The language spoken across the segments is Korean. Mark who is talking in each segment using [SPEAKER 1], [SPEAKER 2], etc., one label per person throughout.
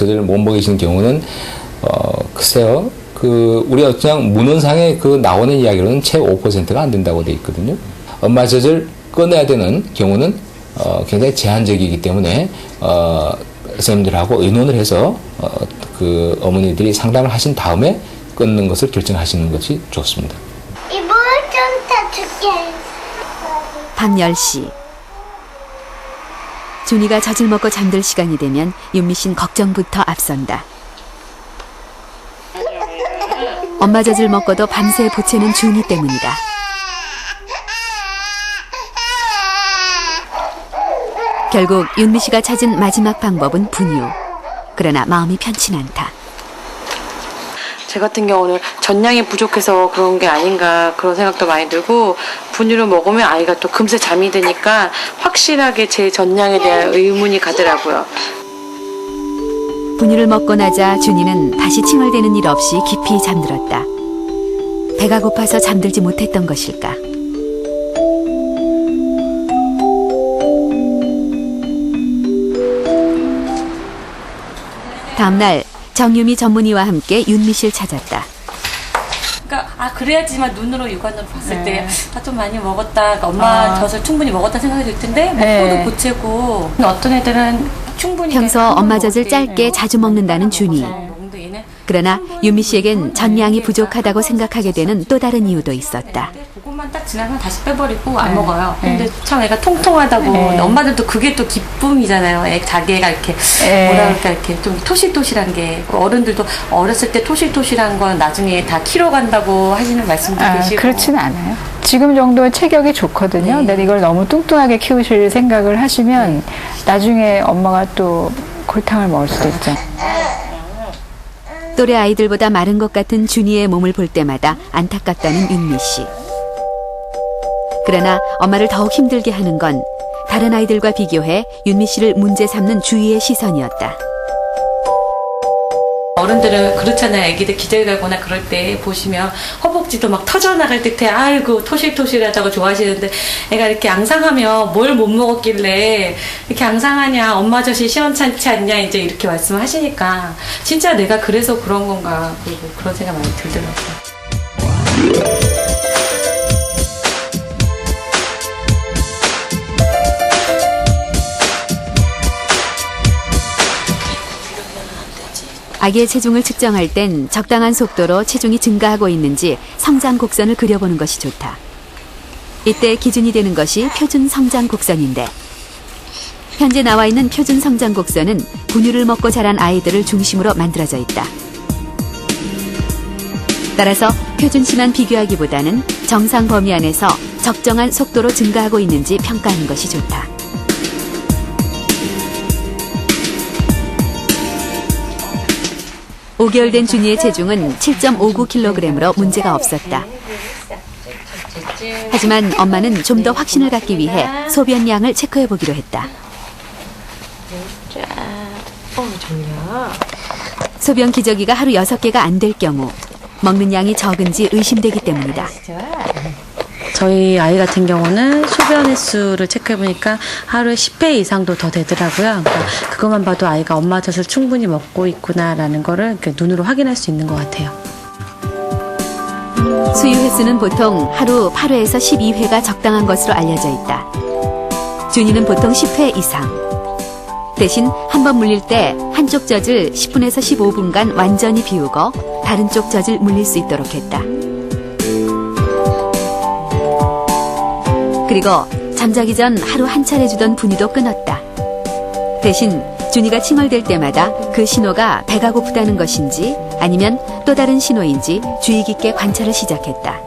[SPEAKER 1] 젖을 못 먹이시는 경우는 글쎄요. 우리가 그냥 문헌상에 나오는 이야기로는 채 5%가 안 된다고 돼 있거든요. 엄마 젖을 꺼내야 되는 경우는 굉장히 제한적이기 때문에 선생님들하고 의논을 해서 어머니들이 상담을 하신 다음에 끊는 것을 결정하시는 것이 좋습니다.
[SPEAKER 2] 이불 좀 타줄게.
[SPEAKER 3] 밤 10시. 준이가 젖을 먹고 잠들 시간이 되면 윤미 씨는 걱정부터 앞선다. 엄마 젖을 먹고도 밤새 보채는 준이 때문이다. 결국 윤미 씨가 찾은 마지막 방법은 분유. 그러나 마음이 편치 않다.
[SPEAKER 4] 제 같은 경우는 전량이 부족해서 그런 게 아닌가 그런 생각도 많이 들고 분유를 먹으면 아이가 또 금세 잠이 드니까 확실하게 제 전량에 대한 의문이 가더라고요.
[SPEAKER 3] 분유를 먹고 나자 준이는 다시 칭얼대는 일 없이 깊이 잠들었다. 배가 고파서 잠들지 못했던 것일까? 다음날 정유미 전문의와 함께 윤미 씨를 찾았다.
[SPEAKER 4] 그러니까 그래야지만 눈으로 육안으로 봤을 때 좀 많이 먹었다. 그러니까 엄마 젖을 충분히 먹었다 생각이 들 텐데 먹고도 보채고 어떤 애들은 충분히
[SPEAKER 3] 평소 엄마 젖을 짧게 자주 먹는다는 준이. 그러나 윤미 씨에겐 전량이 부족하다고 생각하게 되는 또 다른 이유도 있었다.
[SPEAKER 4] 그것만 딱 지나면 다시 빼버리고 안 먹어요. 근데 참 애가 통통하다고. 엄마들도 그게 또 기쁨이잖아요. 자기 애가 이렇게 뭐라 그럴까 이렇게 좀 토실토실한 게. 어른들도 어렸을 때 토실토실한 건 나중에 다 키로 간다고 하시는 말씀도 계시고.
[SPEAKER 5] 그렇지는 않아요. 지금 정도의 체격이 좋거든요. 근데 이걸 너무 뚱뚱하게 키우실 생각을 하시면 나중에 엄마가 또 골탕을 먹을 수도 있죠.
[SPEAKER 3] 또래 아이들보다 마른 것 같은 준이의 몸을 볼 때마다 안타깝다는 윤미 씨. 그러나 엄마를 더욱 힘들게 하는 건 다른 아이들과 비교해 윤미 씨를 문제 삼는 주위의 시선이었다.
[SPEAKER 4] 어른들은 그렇잖아요. 애기들 기저귀 갈거나 그럴 때 보시면 허벅지도 막 터져나갈 듯해. 아이고 토실토실하다고 좋아하시는데 애가 이렇게 앙상하면 뭘 못 먹었길래 이렇게 앙상하냐, 엄마 젖이 시원찮지 않냐 이제 이렇게 말씀하시니까 진짜 내가 그래서 그런 건가 그리고 그런 생각 많이 들더라고요.
[SPEAKER 3] 아기의 체중을 측정할 땐 적당한 속도로 체중이 증가하고 있는지 성장 곡선을 그려보는 것이 좋다. 이때 기준이 되는 것이 표준 성장 곡선인데 현재 나와 있는 표준 성장 곡선은 분유를 먹고 자란 아이들을 중심으로 만들어져 있다. 따라서 표준치만 비교하기보다는 정상 범위 안에서 적정한 속도로 증가하고 있는지 평가하는 것이 좋다. (5) 5개월 된 준이의 체중은 7.59kg으로 문제가 없었다. 하지만 엄마는 좀 더 확신을 갖기 위해 소변량을 체크해 보기로 했다. 소변 기저귀가 하루 6개가 안 될 경우 먹는 양이 적은지 의심되기 때문이다.
[SPEAKER 4] 저희 아이 같은 경우는 소변 횟수를 체크해보니까 하루에 10회 이상도 더 되더라고요. 그러니까 그것만 봐도 아이가 엄마 젖을 충분히 먹고 있구나라는 거를 눈으로 확인할 수 있는 것 같아요.
[SPEAKER 3] 수유 횟수는 보통 하루 8회에서 12회가 적당한 것으로 알려져 있다. 준이는 보통 10회 이상. 대신 한 번 물릴 때 한쪽 젖을 10분에서 15분간 완전히 비우고 다른 쪽 젖을 물릴 수 있도록 했다. 그리고 잠자기 전 하루 한 차례 주던 분유도 끊었다. 대신 준이가 칭얼댈 때마다 그 신호가 배가 고프다는 것인지 아니면 또 다른 신호인지 주의 깊게 관찰을 시작했다.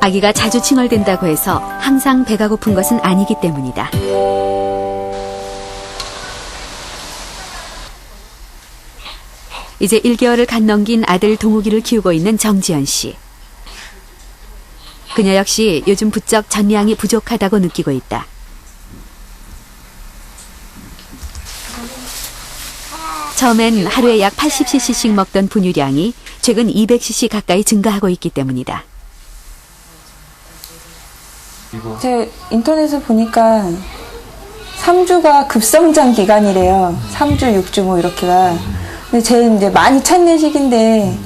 [SPEAKER 3] 아기가 자주 칭얼댄다고 해서 항상 배가 고픈 것은 아니기 때문이다. 이제 1개월을 갓 넘긴 아들 동욱이를 키우고 있는 정지연 씨. 그녀 역시 요즘 부쩍 전량이 부족하다고 느끼고 있다. 처음엔 하루에 약 80cc씩 먹던 분유량이 최근 200cc 가까이 증가하고 있기 때문이다.
[SPEAKER 6] 제 인터넷을 보니까 3주가 급성장 기간이래요. 3주, 6주 뭐 이렇게가. 근데 쟤는 이제 많이 찾는 시기인데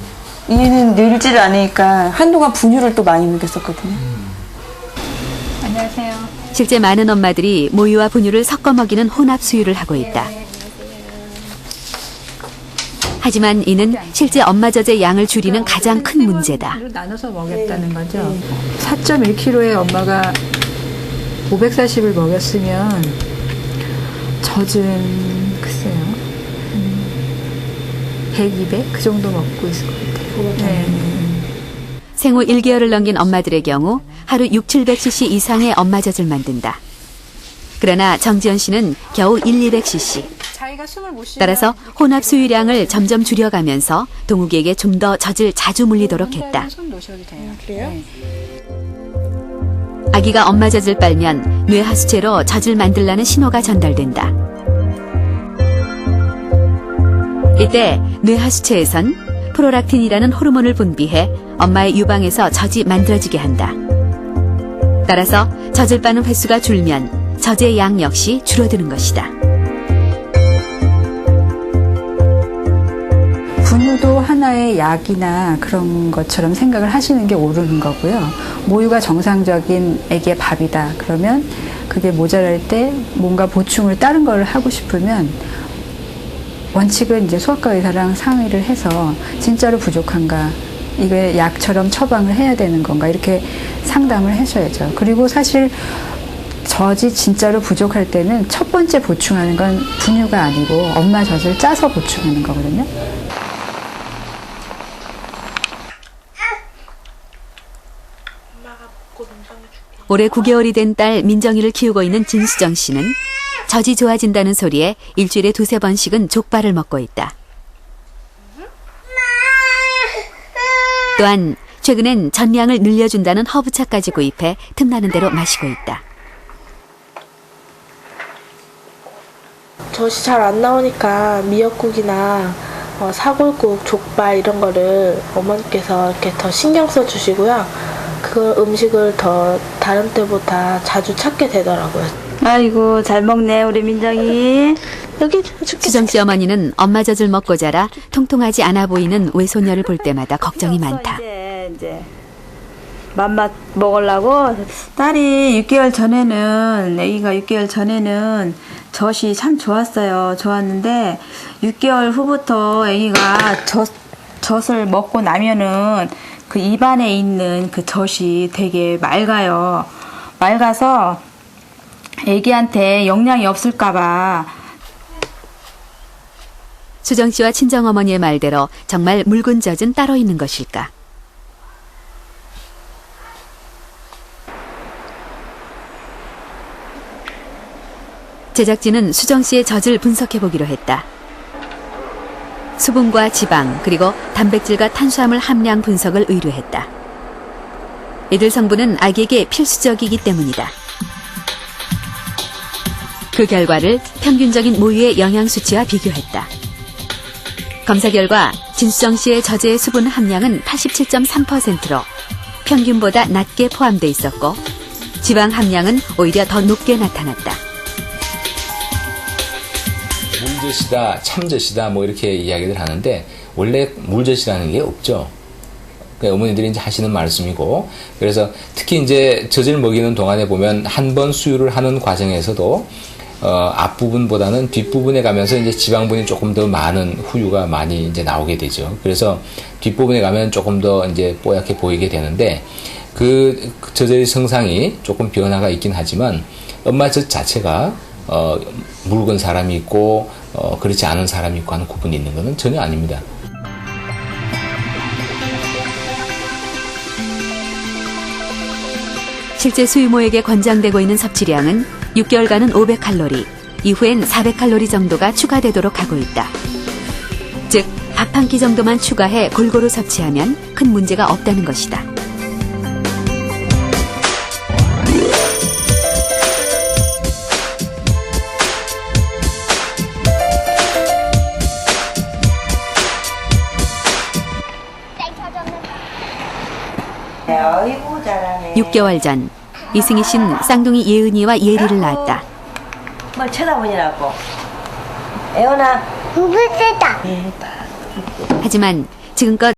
[SPEAKER 6] 얘는 늘질 않으니까 한동안 분유를 또 많이 먹였었거든요.
[SPEAKER 5] 안녕하세요.
[SPEAKER 3] 실제 많은 엄마들이 모유와 분유를 섞어 먹이는 혼합 수유를 하고 있다. 하지만 이는 실제 엄마 젖의 양을 줄이는 가장 큰 문제다.
[SPEAKER 5] 나눠서 먹였다는 거죠. 4.1kg의 엄마가 540을 먹였으면 젖은 글쎄요. 100, 200 그 정도 먹고 있을 것 같아요. 네.
[SPEAKER 3] 생후 1개월을 넘긴 엄마들의 경우 하루 600-700cc 이상의 엄마 젖을 만든다. 그러나 정지연 씨는 겨우 1-200cc. 따라서 혼합 수유량을 점점 줄여가면서 동욱이에게 좀 더 젖을 자주 물리도록 했다.
[SPEAKER 6] 그래요?
[SPEAKER 3] 아기가 엄마 젖을 빨면 뇌 하수체로 젖을 만들라는 신호가 전달된다. 이때 뇌 하수체에선 프로락틴이라는 호르몬을 분비해 엄마의 유방에서 젖이 만들어지게 한다. 따라서 젖을 빠는 횟수가 줄면 젖의 양 역시 줄어드는 것이다.
[SPEAKER 5] 분유도 하나의 약이나 그런 것처럼 생각을 하시는 게 옳은 거고요. 모유가 정상적인 애기의 밥이다. 그러면 그게 모자랄 때 뭔가 보충을 다른 걸 하고 싶으면 원칙은 이제 소아과 의사랑 상의를 해서 진짜로 부족한가, 이게 약처럼 처방을 해야 되는 건가 이렇게 상담을 하셔야죠. 그리고 사실 젖이 진짜로 부족할 때는 첫 번째 보충하는 건 분유가 아니고 엄마 젖을 짜서 보충하는 거거든요.
[SPEAKER 3] 올해 9개월이 된 딸 민정이를 키우고 있는 진수정 씨는 젖이 좋아진다는 소리에 일주일에 2-3번씩은 족발을 먹고 있다. 또한 최근엔 전량을 늘려준다는 허브차까지 구입해 틈나는 대로 마시고 있다.
[SPEAKER 7] 젖이 잘 안 나오니까 미역국이나 사골국, 족발 이런 거를 어머니께서 이렇게 더 신경 써 주시고요. 그 음식을 더 다른 때보다 자주 찾게 되더라고요.
[SPEAKER 8] 아이고 잘 먹네 우리 민정이.
[SPEAKER 7] 여기
[SPEAKER 3] 수정 씨 어머니는 엄마 젖을 먹고 자라 통통하지 않아 보이는 외손녀를 볼 때마다 걱정이 많다.
[SPEAKER 8] 이제 맘맛 먹으려고. 딸이 6개월 전에는, 애기가 6개월 전에는 젖이 참 좋았어요. 좋았는데 6개월 후부터 애기가 젖을 먹고 나면은 그 입안에 있는 그 젖이 되게 맑아요. 맑아서 애기한테 영양이 없을까봐.
[SPEAKER 3] 수정 씨와 친정 어머니의 말대로 정말 묽은 젖은 따로 있는 것일까? 제작진은 수정 씨의 젖을 분석해 보기로 했다. 수분과 지방 그리고 단백질과 탄수화물 함량 분석을 의뢰했다. 이들 성분은 아기에게 필수적이기 때문이다. 그 결과를 평균적인 모유의 영양 수치와 비교했다. 검사 결과 진수정 씨의 젖의 수분 함량은 87.3%로 평균보다 낮게 포함돼 있었고 지방 함량은 오히려 더 높게 나타났다.
[SPEAKER 1] 물젖이다, 참젖이다 뭐 이렇게 이야기를 하는데 원래 물젖이라는 게 없죠. 그러니까 어머니들이 이제 하시는 말씀이고, 그래서 특히 이제 젖을 먹이는 동안에 보면 한 번 수유를 하는 과정에서도 앞부분보다는 뒷부분에 가면서 이제 지방분이 조금 더 많은 후유가 많이 이제 나오게 되죠. 그래서 뒷부분에 가면 조금 더 이제 뽀얗게 보이게 되는데 그 젖의 성상이 조금 변화가 있긴 하지만 엄마 젖 자체가 묽은 사람이 있고 그렇지 않은 사람이 있고 하는 구분이 있는 것은 전혀 아닙니다.
[SPEAKER 3] 실제 수유모에게 권장되고 있는 섭취량은 6개월간은 500칼로리, 이후엔 400칼로리 정도가 추가되도록 하고 있다. 즉, 밥 한 끼 정도만 추가해 골고루 섭취하면 큰 문제가 없다는 것이다.
[SPEAKER 8] 아이고 잘하네.
[SPEAKER 3] 6개월 전 이승희 씨는 쌍둥이 예은이와 예리를 낳았다.
[SPEAKER 9] 뭘 쳐다보냐고. 애원아.
[SPEAKER 2] 무엇이다.
[SPEAKER 3] 하지만 지금껏